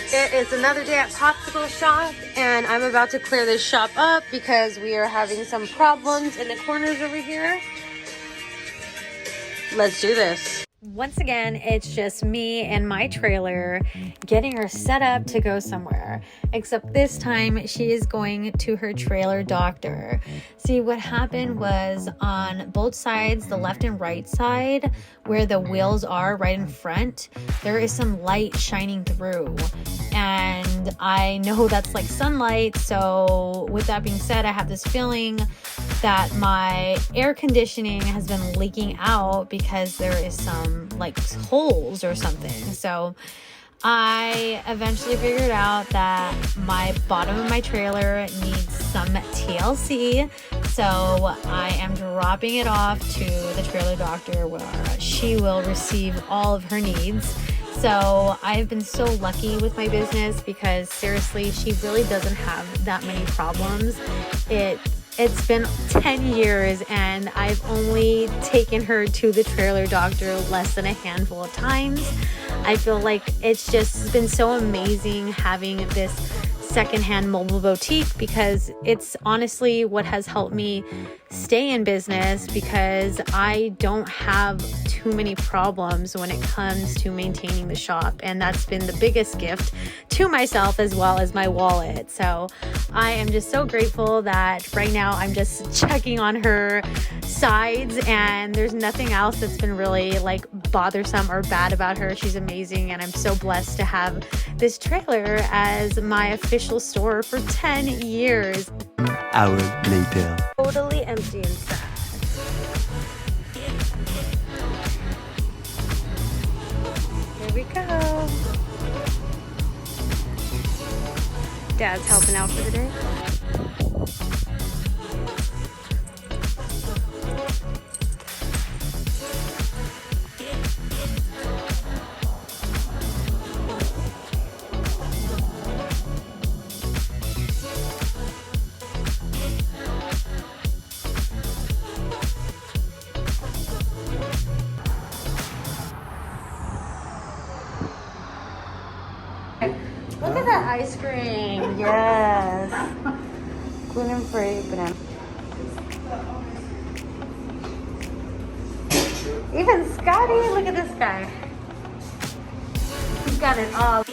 It is another day at Popsicle shop, and I'm about to clear this shop up because we are having some problems in the corners over here. Let's do this. Once again, it's just me and my trailer getting her set up to go somewhere. Except this time, she is going to her trailer doctor. See, what happened was on both sides, the left and right side, where the wheels are right in front, there is some light shining through. And I know that's like sunlight. So with that being said, I have this feeling that my air conditioning has been leaking out because there is some like holes or something. So I eventually figured out that my bottom of my trailer needs some TLC. So I am dropping it off to the trailer doctor where she will receive all of her needs. So I've been so lucky with my business because seriously, she really doesn't have that many problems. It's been 10 years and I've only taken her to the trailer doctor less than a handful of times. I feel like it's just been so amazing having this secondhand mobile boutique because it's honestly what has helped me stay in business because I don't have too many problems when it comes to maintaining the shop, and that's been the biggest gift to myself as well as my wallet. So I am just so grateful that right now I'm just checking on her sides and there's nothing else that's been really like bothersome or bad about her. She's amazing, and I'm so blessed to have this trailer as my official store for 10 years. Hour later. Totally empty inside. Here we go. Dad's helping out for the day. Look at that ice cream. Yes. Gluten-free banana. Even Scotty, look at this guy. He's got it all.